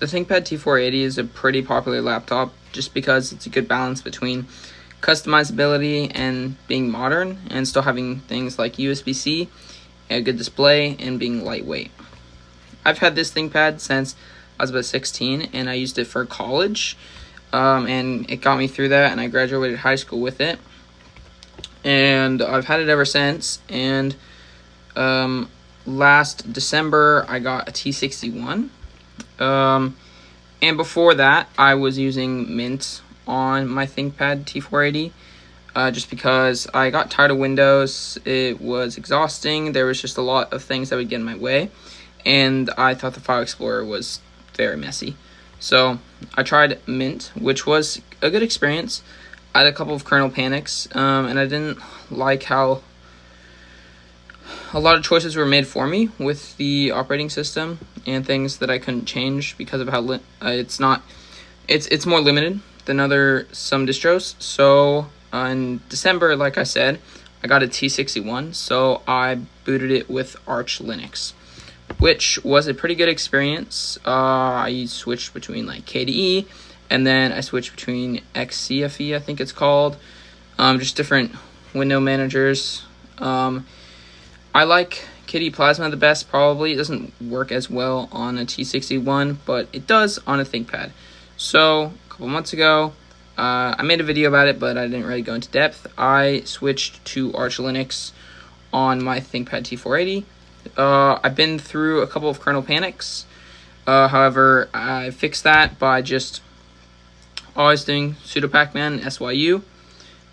The ThinkPad T480 is a pretty popular laptop just because it's a good balance between customizability and being modern and still having things like USB-C, a good display, and being lightweight. I've had this ThinkPad since I was about 16 and I used it for college, and it got me through that, and I graduated high school with it. And I've had it ever since, and last December I got a T61. And before that, I was using Mint on my ThinkPad T480, just because I got tired of Windows. It was exhausting. There was just a lot of things that would get in my way, and I thought the File Explorer was very messy. So I tried Mint, which was a good experience. I had a couple of kernel panics, and I didn't like how a lot of choices were made for me with the operating system and things that I couldn't change because of how it's more limited than some distros. So in December, like I said, I got a T61, so I booted it with Arch Linux, which was a pretty good experience. I switched between like KDE, and then I switched between XCFE, I think it's called, just different window managers. I like KDE Plasma the best, probably. It doesn't work as well on a T61, but it does on a ThinkPad. So a couple months ago, I made a video about it, but I didn't really go into depth. I switched to Arch Linux on my ThinkPad T480. I've been through a couple of kernel panics. However, I fixed that by just always doing sudo pacman syu,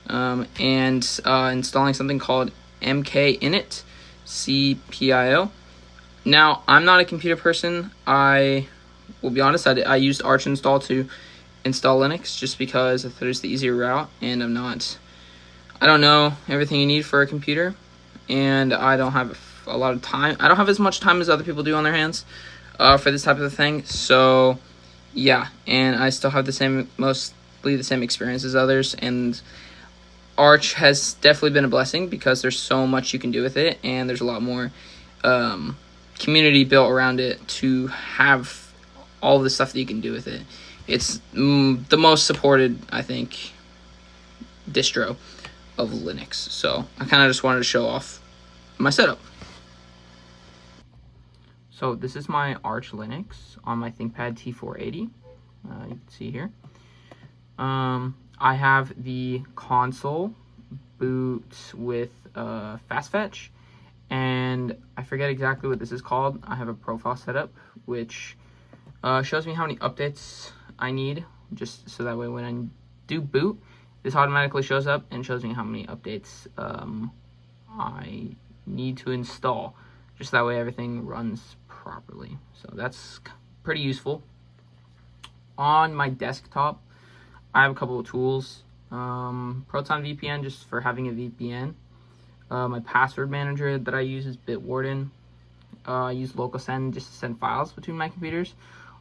and installing something called mkinit cpio. Now, I'm not a computer person. I will be honest, I used Arch install to install Linux just because I thought it was the easier route, and I don't know everything you need for a computer, and I don't have a lot of time. I don't have as much time as other people do on their hands for this type of thing. So yeah, and I still have mostly the same experience as others, and Arch has definitely been a blessing because there's so much you can do with it, and there's a lot more community built around it to have all the stuff that you can do with it. It's the most supported, I think, distro of Linux. So I kind of just wanted to show off my setup. So this is my Arch Linux on my ThinkPad T480. You can see here. I have the console boot with fast fetch, and I forget exactly what this is called. I have a profile setup which shows me how many updates I need, just so that way when I do boot, this automatically shows up and shows me how many updates I need to install, just that way everything runs properly. So that's pretty useful. On my desktop, I have a couple of tools. Proton VPN, just for having a VPN. My password manager that I use is Bitwarden. I use LocalSend just to send files between my computers.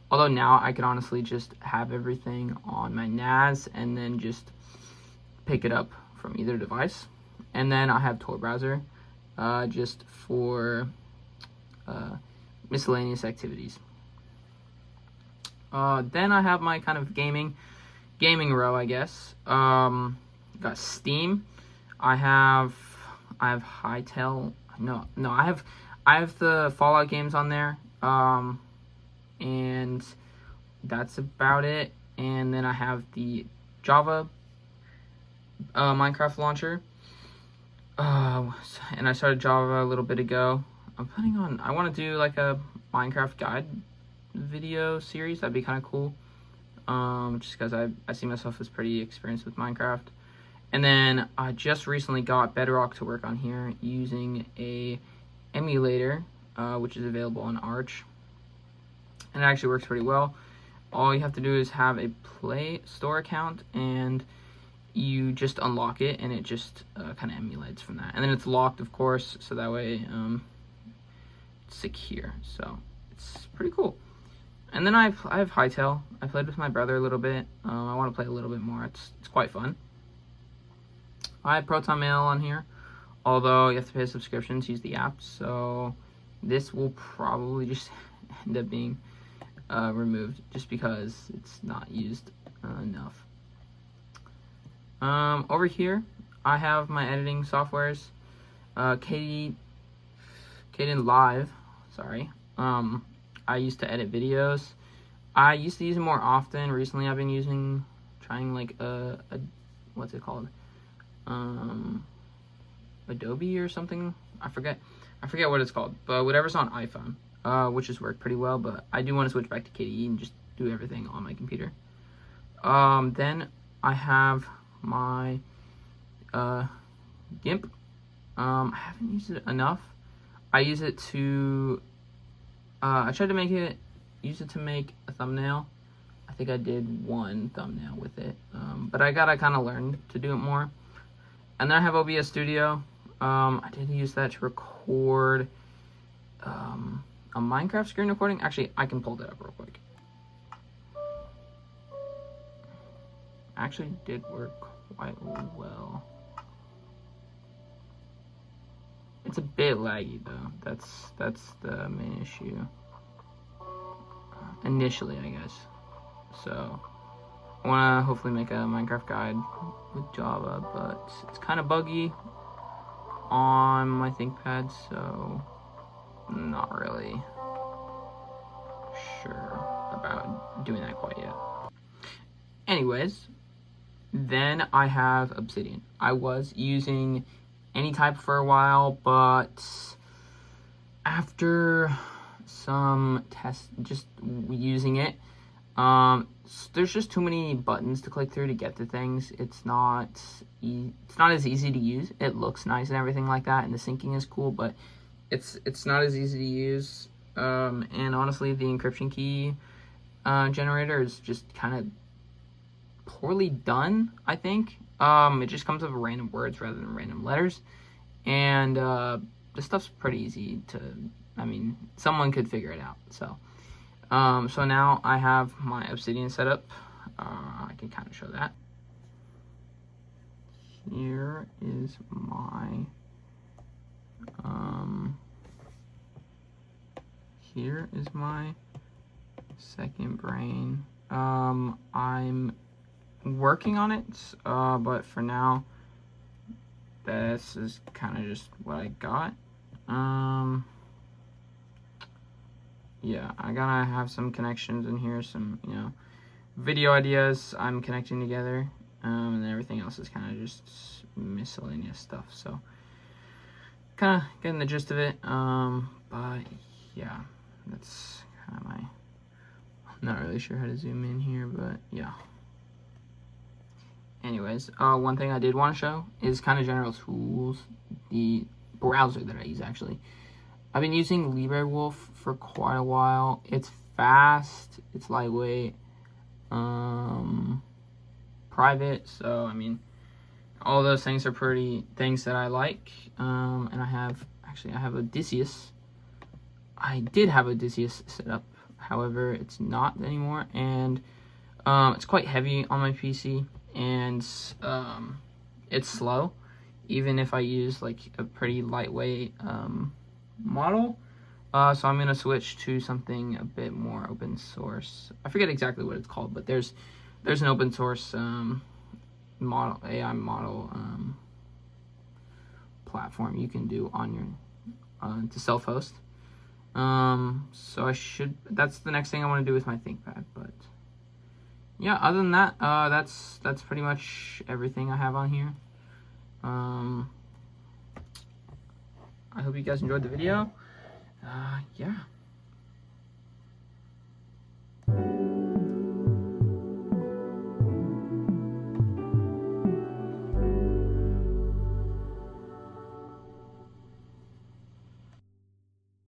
Although now I can honestly just have everything on my NAS and then just pick it up from either device. And then I have Tor browser, just for miscellaneous activities. Then I have my kind of gaming row, I guess. Got Steam. I have Hytale. I have the Fallout games on there. And that's about it. And then I have the Java Minecraft launcher. And I started Java a little bit ago. I want to do like a Minecraft guide video series. That'd be kind of cool. Just because I see myself as pretty experienced with Minecraft. And then I just recently got Bedrock to work on here using a emulator, which is available on Arch. And it actually works pretty well. All you have to do is have a Play Store account, and you just unlock it, and it just kind of emulates from that. And then it's locked, of course, so that way it's secure. So it's pretty cool. And then I have Hytale. I played with my brother a little bit. I want to play a little bit more. It's quite fun. I have Proton Mail on here, although you have to pay a subscription to use the app. So this will probably just end up being removed just because it's not used enough. Over here, I have my editing softwares. Kaden Live, sorry. I used to edit videos. I used to use it more often. Recently, I've been trying like a what's it called? Adobe or something. I forget what it's called, but whatever's on iPhone, which has worked pretty well. But I do want to switch back to KDE and just do everything on my computer. Then I have my GIMP. I haven't used it enough. I use it to I tried to use it to make a thumbnail. I think I did one thumbnail with it, but I gotta kind of learn to do it more. And then I have OBS Studio. I did use that to record a Minecraft screen recording. Actually, I can pull that up real quick. Actually did work quite well. It's a bit laggy though. That's the main issue. Initially, I guess. So I want to hopefully make a Minecraft guide with Java, but it's kind of buggy on my ThinkPad, so I'm not really sure about doing that quite yet. Anyways, then I have Obsidian. I was using Anytype for a while, but after some tests, just using it, there's just too many buttons to click through to get to things. It's not as easy to use. It looks nice and everything like that, and the syncing is cool, but it's not as easy to use. And honestly, the encryption key generator is just kind of poorly done, I think. It just comes up with random words rather than random letters, and this stuff's pretty easy to, I mean, someone could figure it out. So so now I have my Obsidian set up. I can kind of show that. Here is my second brain. I'm working on it, but for now, this is kind of just what I got. Yeah, I gotta have some connections in here, some, video ideas I'm connecting together, and then everything else is kind of just miscellaneous stuff, so kind of getting the gist of it. But yeah, that's kind of I'm not really sure how to zoom in here, but yeah. Anyways, one thing I did want to show is kind of general tools, the browser that I use actually. I've been using LibreWolf for quite a while. It's fast, it's lightweight, private, so I mean, all those things are things that I like. And I have Odysseus. I did have Odysseus set up, however, it's not anymore, and it's quite heavy on my PC, and it's slow, even if I use like a pretty lightweight model. So I'm gonna switch to something a bit more open source. I forget exactly what it's called, but there's an open source AI model platform you can do on your to self-host. So that's the next thing I want to do with my ThinkPad. But yeah, other than that, that's pretty much everything I have on here. I hope you guys enjoyed the video. Yeah.